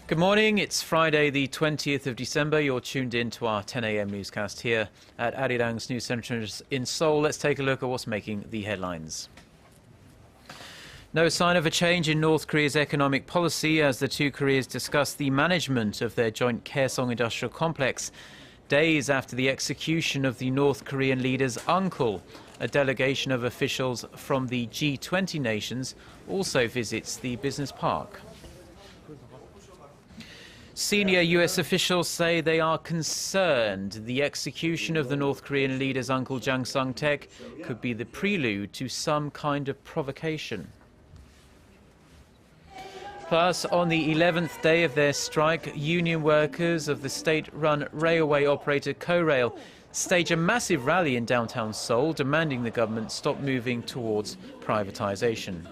Good morning. It's Friday, the 20th of December. You're tuned in to our 10 a.m. newscast here at ARIRANG's News Center in Seoul. Let's take a look at what's making the headlines. No sign of a change in North Korea's economic policy as the two Koreas discuss the management of their joint Gaeseong Industrial Complex. Days after the execution of the North Korean leader's uncle, a delegation of officials from the G20 nations also visits the business park. Senior U.S. officials say they are concerned the execution of the North Korean leader's uncle Jang Song-thaek could be the prelude to some kind of provocation. Plus, on the 11th day of their strike, union workers of the state-run railway operator KORAIL stage a massive rally in downtown Seoul, demanding the government stop moving towards privatization.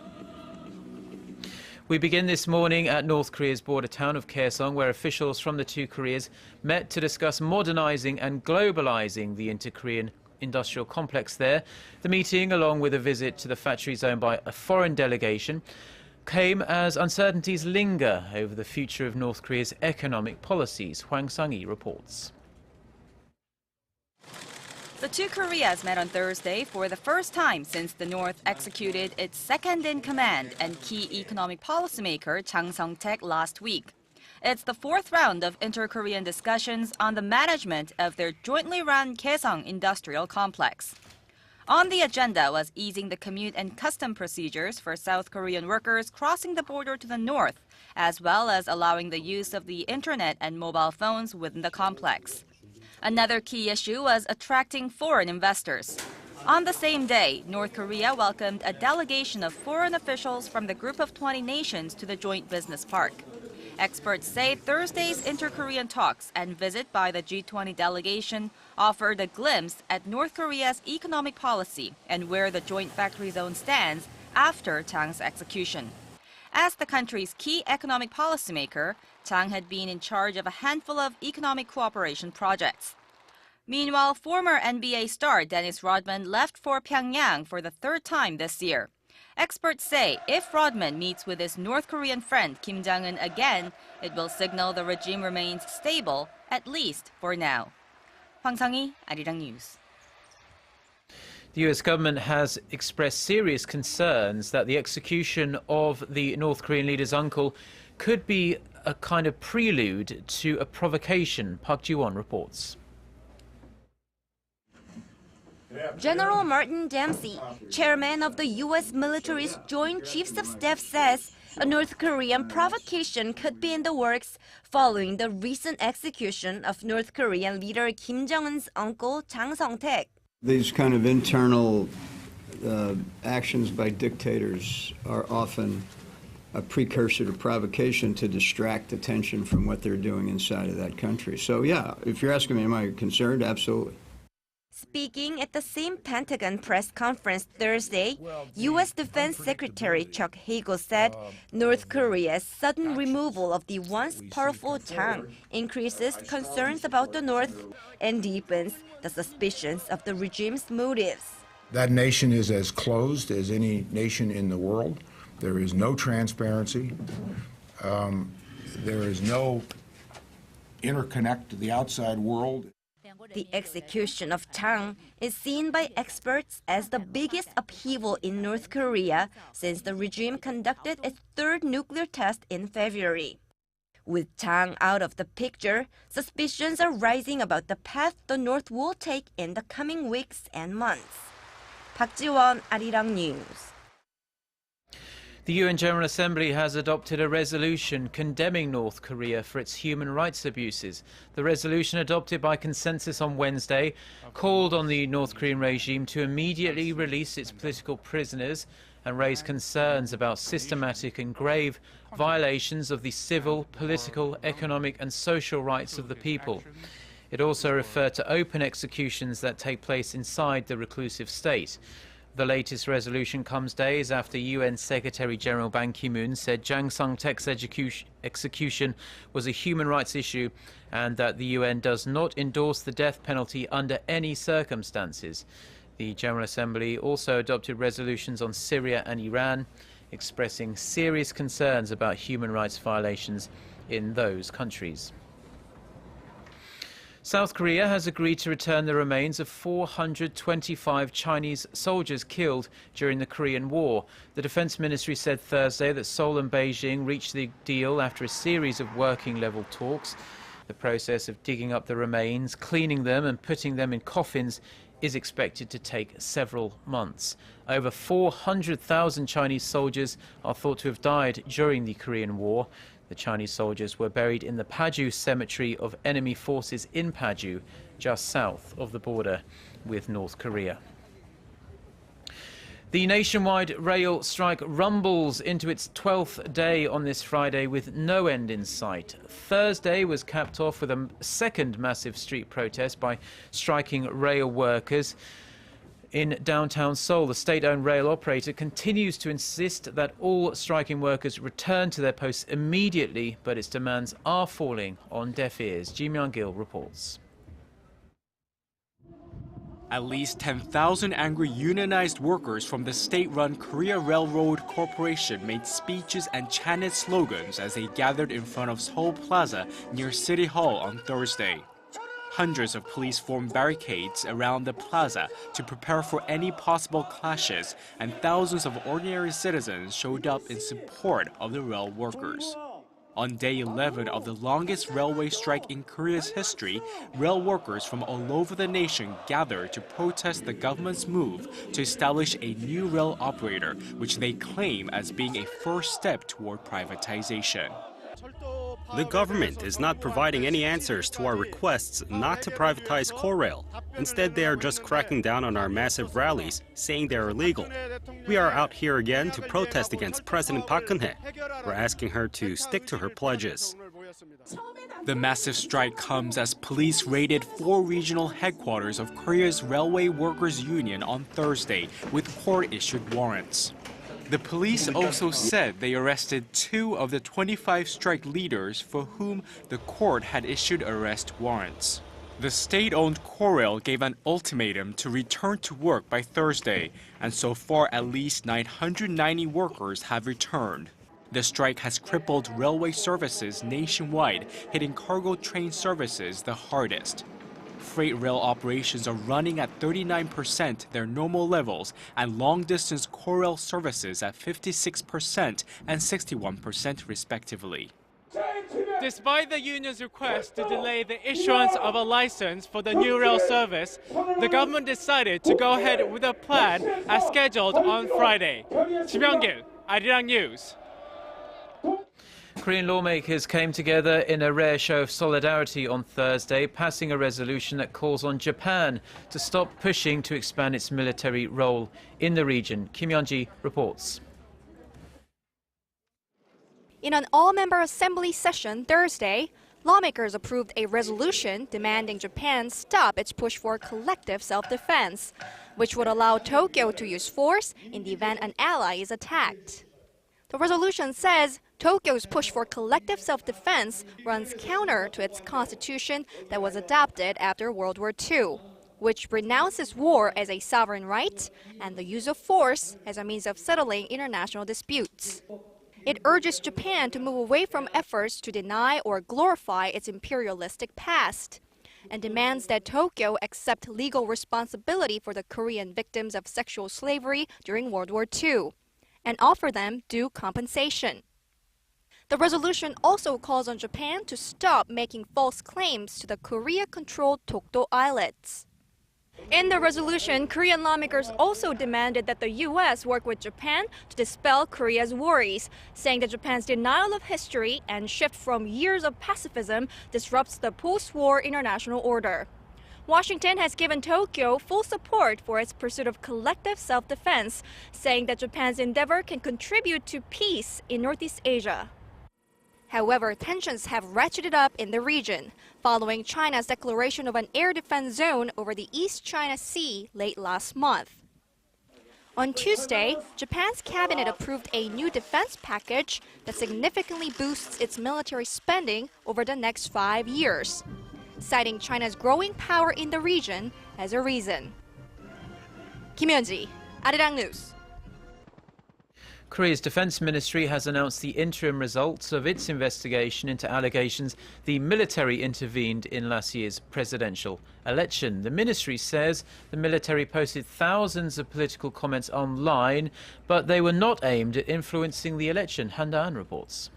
We begin this morning at North Korea's border town of Gaeseong, where officials from the two Koreas met to discuss modernizing and globalizing the Inter-Korean Industrial Complex there. The meeting, along with a visit to the factories owned by a foreign delegation, came as uncertainties linger over the future of North Korea's economic policies. Hwang Sang-hee reports. The two Koreas met on Thursday for the first time since the North executed its second-in-command and key economic policymaker Jang Song-thaek last week. It's the fourth round of inter-Korean discussions on the management of their jointly run Gaeseong Industrial Complex. On the agenda was easing the commute and custom procedures for South Korean workers crossing the border to the north, as well as allowing the use of the internet and mobile phones within the complex. Another key issue was attracting foreign investors. On the same day, North Korea welcomed a delegation of foreign officials from the Group of 20 nations to the joint business park. Experts say Thursday's inter-Korean talks and visit by the G20 delegation offered a glimpse at North Korea's economic policy and where the joint factory zone stands after Jang's execution. As the country's key economic policymaker, Jang had been in charge of a handful of economic cooperation projects. Meanwhile, former NBA star Dennis Rodman left for Pyongyang for the third time this year. Experts say if Rodman meets with his North Korean friend Kim Jong-un again, it will signal the regime remains stable, at least for now. Hwang Sang-hee, ARIRANG News. The U.S. government has expressed serious concerns that the execution of the North Korean leader's uncle could be a kind of prelude to a provocation. Park Ji-won reports. General Martin Dempsey, chairman of the U.S. military's Joint Chiefs of Staff, says a North Korean provocation could be in the works following the recent execution of North Korean leader Kim Jong-un's uncle Jang Song-thaek. These kind of internal actions by dictators are often a precursor to provocation to distract attention from what they're doing inside of that country. So yeah, if you're asking me, am I concerned? Absolutely. Speaking at the same Pentagon press conference Thursday, U.S. Defense Secretary Chuck Hagel said North Korea's sudden removal of the once powerful Jang increases concerns about the North and deepens the suspicions of the regime's motives. That nation is as closed as any nation in the world. There is no transparency. There is no interconnect to the outside world. The execution of Jang is seen by experts as the biggest upheaval in North Korea since the regime conducted its third nuclear test in February. With Jang out of the picture, suspicions are rising about the path the North will take in the coming weeks and months. Park Ji-won, ARIRANG News. The UN General Assembly has adopted a resolution condemning North Korea for its human rights abuses. The resolution, adopted by consensus on Wednesday, called on the North Korean regime to immediately release its political prisoners and raise concerns about systematic and grave violations of the civil, political, economic and social rights of the people. It also referred to open executions that take place inside the reclusive state. The latest resolution comes days after UN Secretary-General Ban Ki-moon said Jang Song-thaek's execution was a human rights issue and that the UN does not endorse the death penalty under any circumstances. The General Assembly also adopted resolutions on Syria and Iran, expressing serious concerns about human rights violations in those countries. South Korea has agreed to return the remains of 425 Chinese soldiers killed during the Korean War. The Defense Ministry said Thursday that Seoul and Beijing reached the deal after a series of working-level talks. The process of digging up the remains, cleaning them and putting them in coffins is expected to take several months. Over 400,000 Chinese soldiers are thought to have died during the Korean War. The Chinese soldiers were buried in the Paju cemetery of enemy forces in Paju, just south of the border with North Korea. The nationwide rail strike rumbles into its 12th day on this Friday with no end in sight. Thursday was capped off with a second massive street protest by striking rail workers. In downtown Seoul, the state-owned rail operator continues to insist that all striking workers return to their posts immediately, but its demands are falling on deaf ears. Ji Myung-gil reports. At least 10,000 angry unionized workers from the state-run Korea Railroad Corporation made speeches and chanted slogans as they gathered in front of Seoul Plaza near City Hall on Thursday. Hundreds of police formed barricades around the plaza to prepare for any possible clashes, and thousands of ordinary citizens showed up in support of the rail workers. On day 11 of the longest railway strike in Korea's history, rail workers from all over the nation gathered to protest the government's move to establish a new rail operator, which they claim as being a first step toward privatization. The government is not providing any answers to our requests not to privatize KORAIL. Instead, they are just cracking down on our massive rallies, saying they are illegal. We are out here again to protest against President Park Geun-hye. We're asking her to stick to her pledges. The massive strike comes as police raided 4 regional headquarters of Korea's Railway Workers Union on Thursday with court-issued warrants. The police also said they arrested 2 of the 25 strike leaders for whom the court had issued arrest warrants. The state-owned KORAIL gave an ultimatum to return to work by Thursday, and so far at least 990 workers have returned. The strike has crippled railway services nationwide, hitting cargo train services the hardest. Freight rail operations are running at 39% their normal levels, and long-distance KORAIL services at 56% and 61% respectively. Despite the union's request to delay the issuance of a license for the new rail service, the government decided to go ahead with a plan as scheduled on Friday. Ji Myung-gil, ARIRANG News. Korean lawmakers came together in a rare show of solidarity on Thursday, passing a resolution that calls on Japan to stop pushing to expand its military role in the region. Kim Yeon-ji reports. In an all-member assembly session Thursday, lawmakers approved a resolution demanding Japan stop its push for collective self-defense, which would allow Tokyo to use force in the event an ally is attacked. The resolution says Tokyo's push for collective self-defense runs counter to its constitution that was adopted after World War II, which renounces war as a sovereign right and the use of force as a means of settling international disputes. It urges Japan to move away from efforts to deny or glorify its imperialistic past, and demands that Tokyo accept legal responsibility for the Korean victims of sexual slavery during World War II, and offer them due compensation. The resolution also calls on Japan to stop making false claims to the Korea-controlled Dokdo Islets. In the resolution, Korean lawmakers also demanded that the U.S. work with Japan to dispel Korea's worries, saying that Japan's denial of history and shift from years of pacifism disrupts the post-war international order. Washington has given Tokyo full support for its pursuit of collective self-defense, saying that Japan's endeavor can contribute to peace in Northeast Asia. However, tensions have ratcheted up in the region, following China's declaration of an air defense zone over the East China Sea late last month. On Tuesday, Japan's cabinet approved a new defense package that significantly boosts its military spending over the next 5 years, citing China's growing power in the region as a reason. Kim Yeon-ji, ARIRANG News. Korea's defense ministry has announced the interim results of its investigation into allegations the military intervened in last year's presidential election. The ministry says the military posted thousands of political comments online, but they were not aimed at influencing the election. Han Da-an reports.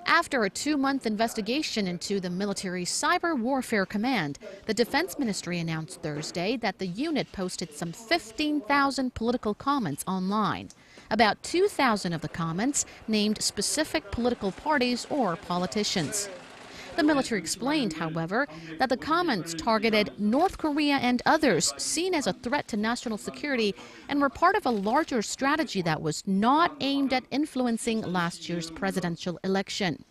After a 2-month investigation into the military cyber warfare command, the Defense Ministry announced Thursday that the unit posted some 15,000 political comments online. About 2,000 of the comments named specific political parties or politicians. The military explained, however, that the comments targeted North Korea and others seen as a threat to national security and were part of a larger strategy that was not aimed at influencing last year's presidential election.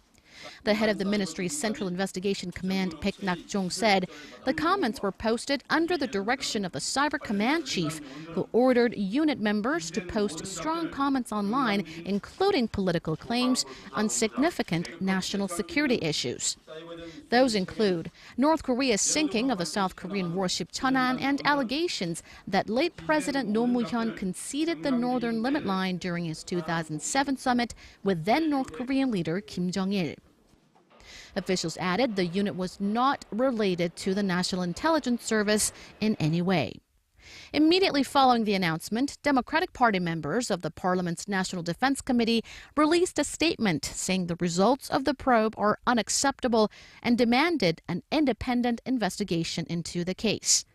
The head of the ministry's Central Investigation Command, Baek Nak-jong, said the comments were posted under the direction of the Cyber Command Chief, who ordered unit members to post strong comments online, including political claims on significant national security issues. Those include North Korea's sinking of the South Korean warship Cheonan and allegations that late President Roh Moo-hyun conceded the northern limit line during his 2007 summit with then North Korean leader Kim Jong-il. Officials added the unit was not related to the National Intelligence Service in any way. Immediately following the announcement, Democratic Party members of the Parliament's National Defense Committee released a statement saying the results of the probe are unacceptable and demanded an independent investigation into the case.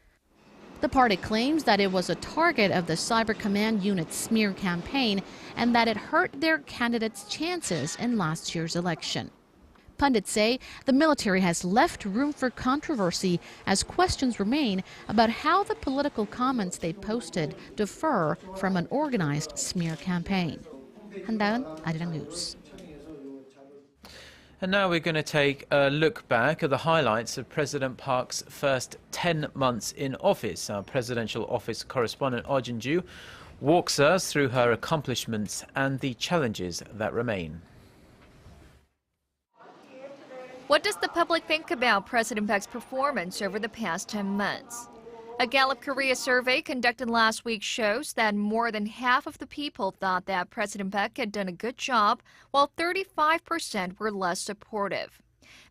The party claims that it was a target of the Cyber Command Unit's smear campaign and that it hurt their candidates' chances in last year's election. Pundits say the military has left room for controversy as questions remain about how the political comments they posted differ from an organized smear campaign. Han Da-an, ARIRANG News. And now we're going to take a look back at the highlights of President Park's first 10 months in office. Our presidential office correspondent Oh Jin-ju walks us through her accomplishments and the challenges that remain. What does the public think about President Park's performance over the past 10 months? A Gallup Korea survey conducted last week shows that more than half of the people thought that President Park had done a good job, while 35% were less supportive.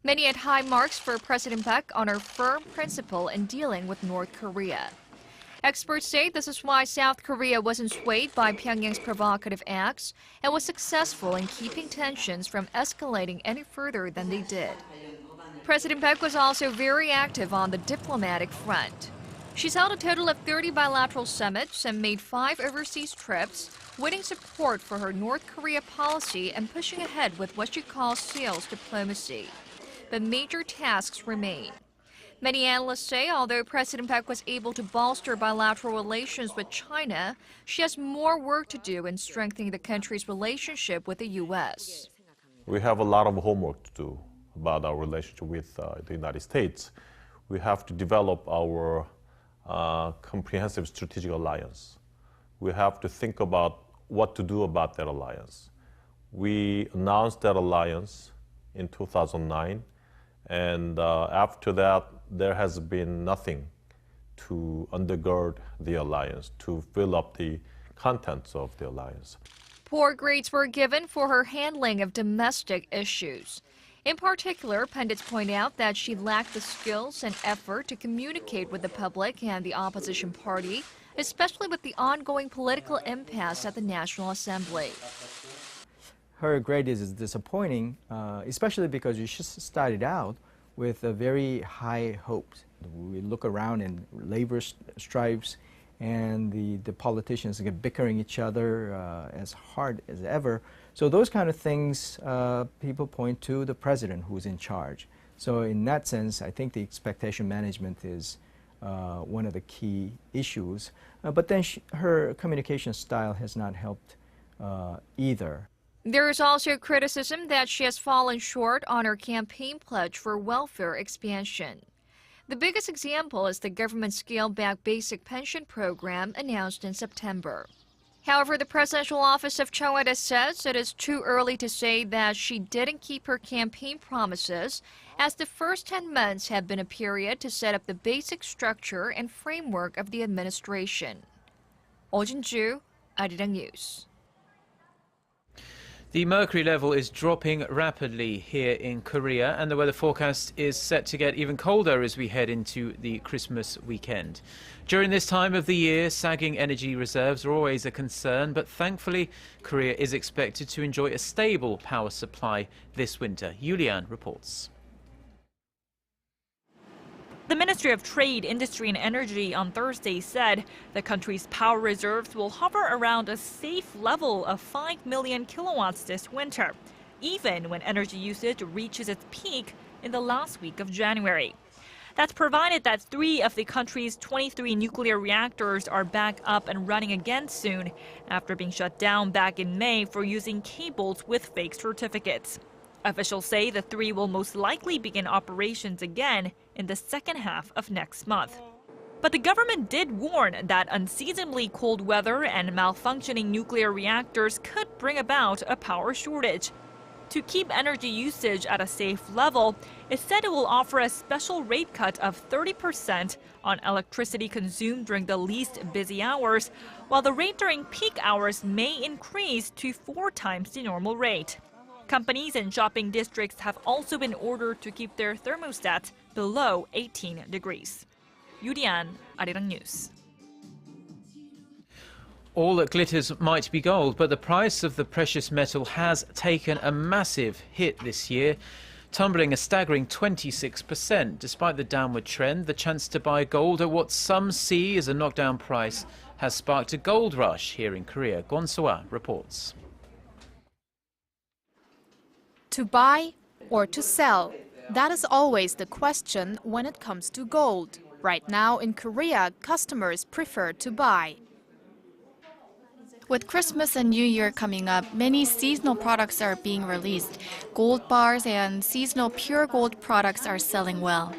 Many had high marks for President Park on her firm principle in dealing with North Korea. Experts say this is why South Korea wasn't swayed by Pyongyang's provocative acts and was successful in keeping tensions from escalating any further than they did. President Park was also very active on the diplomatic front. She's held a total of 30 bilateral summits and made 5 overseas trips, winning support for her North Korea policy and pushing ahead with what she calls Seoul's diplomacy. But major tasks remain. Many analysts say although President Park was able to bolster bilateral relations with China, she has more work to do in strengthening the country's relationship with the U.S. We have a lot of homework to do about our relationship with the United States. We have to develop our comprehensive strategic alliance. We have to think about what to do about that alliance. We announced that alliance in 2009, and after that, there has been nothing to undergird the alliance, to fill up the contents of the alliance. Poor grades were given for her handling of domestic issues. In particular, pundits point out that she lacked the skills and effort to communicate with the public and the opposition party, especially with the ongoing political impasse at the National Assembly. Her grade is disappointing, especially because she started out with very high hopes. We look around in labor stripes, and the politicians get bickering each other as hard as ever. So those kind of things, people point to the president who's in charge. So in that sense, I think the expectation management is one of the key issues. But then her communication style has not helped either. There is also criticism that she has fallen short on her campaign pledge for welfare expansion. The biggest example is the government scaled-back basic pension program announced in September. However, the presidential office of Chung Won-taek says it is too early to say that she didn't keep her campaign promises, as the first 10 months have been a period to set up the basic structure and framework of the administration. Ojin-ju, ARIRANG News. The mercury level is dropping rapidly here in Korea, and the weather forecast is set to get even colder as we head into the Christmas weekend. During this time of the year, sagging energy reserves are always a concern, but thankfully, Korea is expected to enjoy a stable power supply this winter. Yulian reports. The Ministry of Trade, Industry and Energy on Thursday said the country's power reserves will hover around a safe level of 5 million kilowatts this winter, even when energy usage reaches its peak in the last week of January. That's provided that 3 of the country's 23 nuclear reactors are back up and running again soon, after being shut down back in May for using cables with fake certificates. Officials say the 3 will most likely begin operations again in the second half of next month. But the government did warn that unseasonably cold weather and malfunctioning nuclear reactors could bring about a power shortage. To keep energy usage at a safe level, it said it will offer a special rate cut of 30% on electricity consumed during the least busy hours, while the rate during peak hours may increase to 4 times the normal rate. Companies and shopping districts have also been ordered to keep their thermostats below 18 degrees. Yulian, ARIRANG News. All that glitters might be gold, but the price of the precious metal has taken a massive hit this year, tumbling a staggering 26%. Despite the downward trend, the chance to buy gold at what some see as a knockdown price has sparked a gold rush here in Korea. Gwon-soa reports. To buy or to sell? That is always the question when it comes to gold. Right now in Korea, customers prefer to buy. With Christmas and New Year coming up, many seasonal products are being released. Gold bars and seasonal pure gold products are selling well.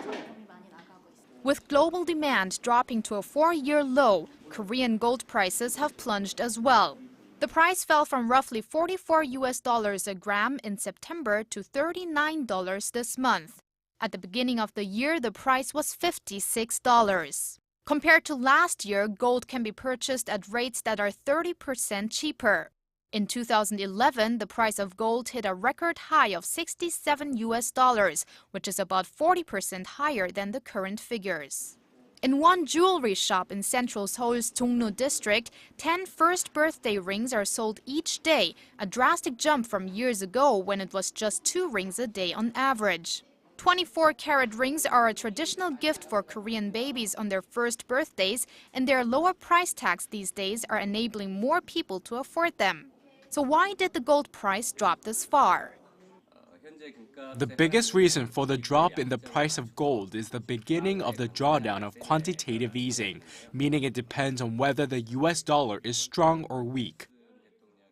With global demand dropping to a 4-year low, Korean gold prices have plunged as well. The price fell from roughly $44 a gram in September to $39 this month. At the beginning of the year, the price was $56. Compared to last year, gold can be purchased at rates that are 30% cheaper. In 2011, the price of gold hit a record high of $67, which is about 40% higher than the current figures. In one jewelry shop in central Seoul's Jongno district, 10 first birthday rings are sold each day, a drastic jump from years ago when it was just 2 rings a day on average. 24-carat rings are a traditional gift for Korean babies on their first birthdays, and their lower price tags these days are enabling more people to afford them. So why did the gold price drop this far? The biggest reason for the drop in the price of gold is the beginning of the drawdown of quantitative easing, meaning it depends on whether the US dollar is strong or weak.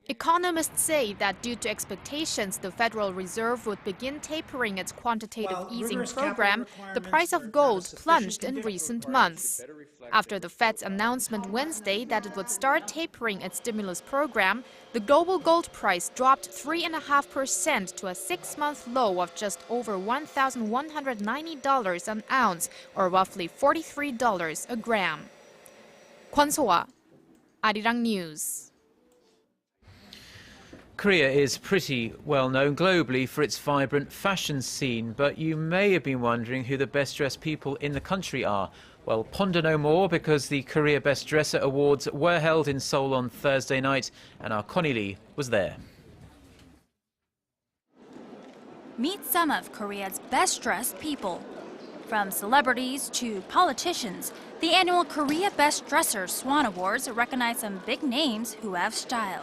Economists say that due to expectations the Federal Reserve would begin tapering its quantitative easing program, the price of gold plunged in recent months. After the Fed's announcement Wednesday that it would start tapering its stimulus program, the global gold price dropped 3.5% to a 6-month low of just over $1,190 an ounce, or roughly $43 a gram. Gwon-soa, ARIRANG News. Korea is pretty well known globally for its vibrant fashion scene, but you may have been wondering who the best dressed people in the country are. Well, ponder no more, because the Korea Best Dresser Awards were held in Seoul on Thursday night, and our Connie Lee was there. Meet some of Korea's best dressed people. From celebrities to politicians, the annual Korea Best Dresser Swan Awards recognize some big names who have style.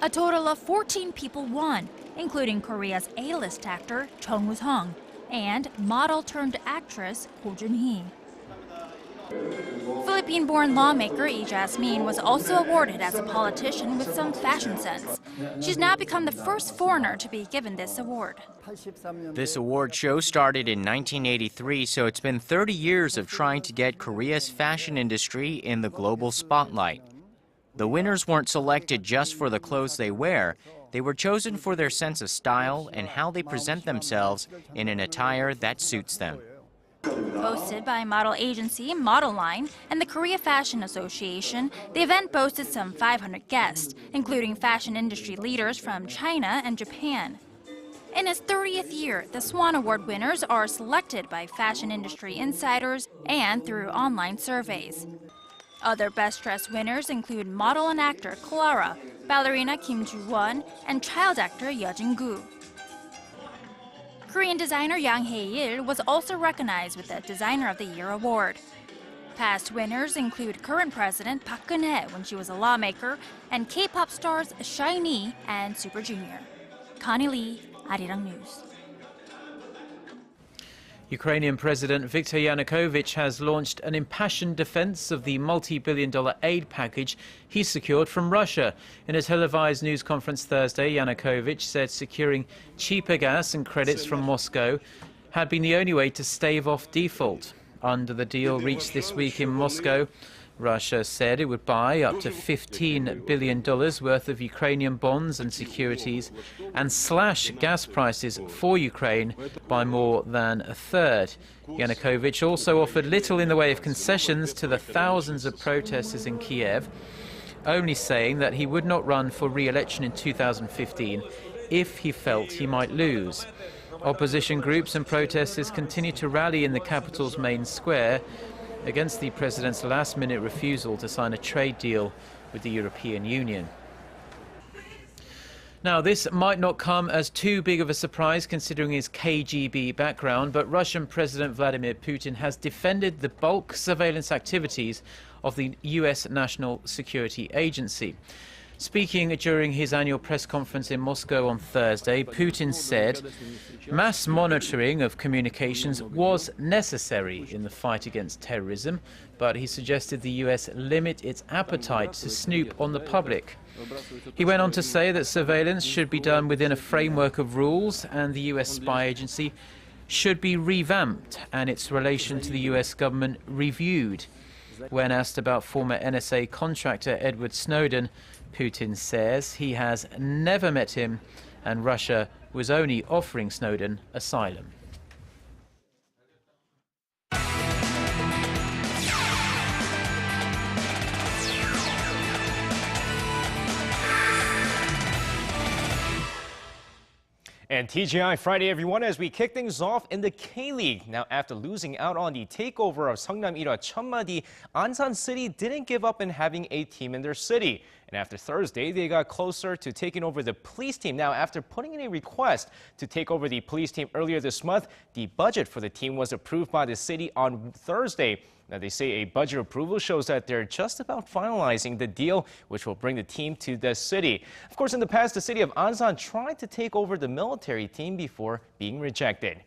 A total of 14 people won, including Korea's A-list actor Chung Woo-sung and model-turned-actress Ko Jun-hee. Philippine-born lawmaker Lee Jasmine was also awarded as a politician with some fashion sense. She's now become the first foreigner to be given this award. This award show started in 1983, so it's been 30 years of trying to get Korea's fashion industry in the global spotlight. The winners weren't selected just for the clothes they wear. They were chosen for their sense of style and how they present themselves in an attire that suits them. Hosted by model agency Model Line and the Korea Fashion Association, the event boasted some 500 guests, including fashion industry leaders from China and Japan. In its 30th year, the Swan Award winners are selected by fashion industry insiders and through online surveys. Other Best Dressed winners include model and actor Clara, ballerina Kim Joo-won, and child actor Yeojin Gu. Korean designer Yang Hae-il was also recognized with the Designer of the Year award. Past winners include current President Park Geun-hye when she was a lawmaker, and K-pop stars SHINee and Super Junior. Connie Lee, ARIRANG News. Ukrainian President Viktor Yanukovych has launched an impassioned defense of the multi-billion-dollar aid package he secured from Russia. In a televised news conference Thursday, Yanukovych said securing cheaper gas and credits from Moscow had been the only way to stave off default. Under the deal reached this week in Moscow, Russia said it would buy up to $15 billion worth of Ukrainian bonds and securities and slash gas prices for Ukraine by more than a third. Yanukovych also offered little in the way of concessions to the thousands of protesters in Kiev, only saying that he would not run for re-election in 2015 if he felt he might lose. Opposition groups and protesters continue to rally in the capital's main square against the president's last-minute refusal to sign a trade deal with the European Union. Now, this might not come as too big of a surprise considering his KGB background, but Russian President Vladimir Putin has defended the bulk surveillance activities of the US National Security Agency. Speaking during his annual press conference in Moscow on Thursday, Putin said mass monitoring of communications was necessary in the fight against terrorism, but he suggested the US limit its appetite to snoop on the public. He went on to say that surveillance should be done within a framework of rules and the US spy agency should be revamped and its relation to the US government reviewed. When asked about former NSA contractor Edward Snowden, Putin says he has never met him and Russia was only offering Snowden asylum. And TGI Friday, everyone, as we kick things off in the K-League. Now, after losing out on the takeover of Seongnam Ira Cheonmadi, Ansan City didn't give up in having a team in their city. And after Thursday, they got closer to taking over the police team. Now, after putting in a request to take over the police team earlier this month, the budget for the team was approved by the city on Thursday. Now, they say a budget approval shows that they're just about finalizing the deal, which will bring the team to the city. Of course, in the past, the city of Ansan tried to take over the military team before being rejected.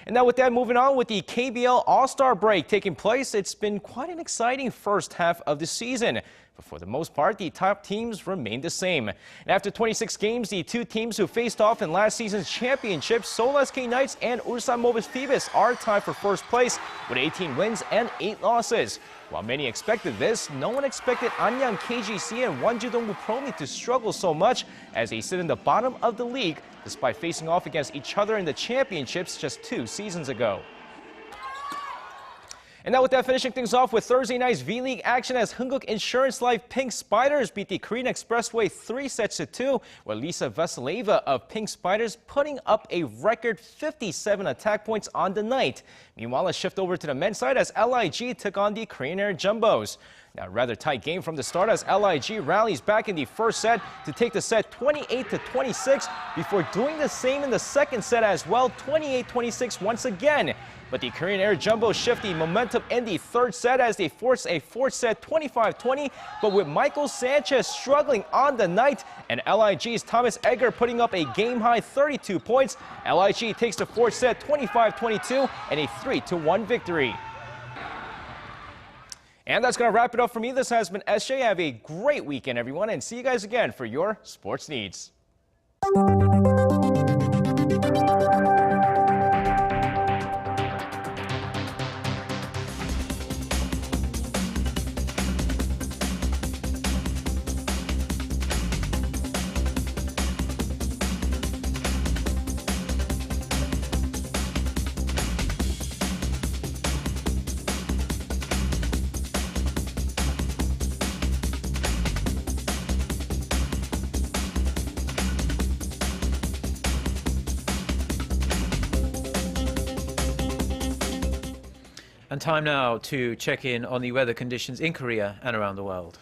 And now with that, moving on with the KBL All-Star break taking place, it's been quite an exciting first half of the season. But for the most part, the top teams remain the same. And after 26 games, the two teams who faced off in last season's championship, Seoul SK Knights and Ulsan Mobis Phoebus, are tied for first place with 18 wins and 8 losses. While many expected this, no one expected Anyang KGC and Wonju-dongbu Promi to struggle so much as they sit in the bottom of the league despite facing off against each other in the championships just 2 seasons ago. And now with that, finishing things off with Thursday night's V-League action as Hunguk Insurance Life Pink Spiders beat the Korean Expressway 3-2, with Lisa Vasileva of Pink Spiders putting up a record 57 attack points on the night. Meanwhile, a shift over to the men's side as LIG took on the Korean Air Jumbos. Now, a rather tight game from the start as LIG rallies back in the first set to take the set 28-26 before doing the same in the second set as well, 28-26 once again. But the Korean Air Jumbo shift the momentum in the third set as they force a fourth set 25-20, but with Michael Sanchez struggling on the night and LIG's Thomas Egger putting up a game-high 32 points, LIG takes the fourth set 25-22 and a 3-1 victory. And that's going to wrap it up for me. This has been SJ. Have a great weekend, everyone, and see you guys again for your sports needs. And time now to check in on the weather conditions in Korea and around the world.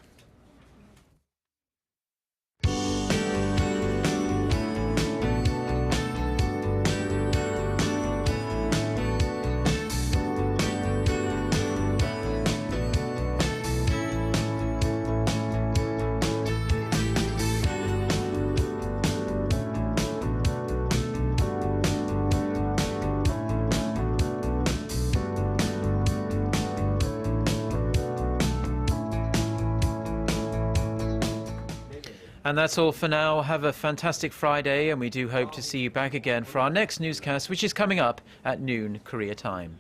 And that's all for now. Have a fantastic Friday, and we do hope to see you back again for our next newscast, which is coming up at noon Korea time.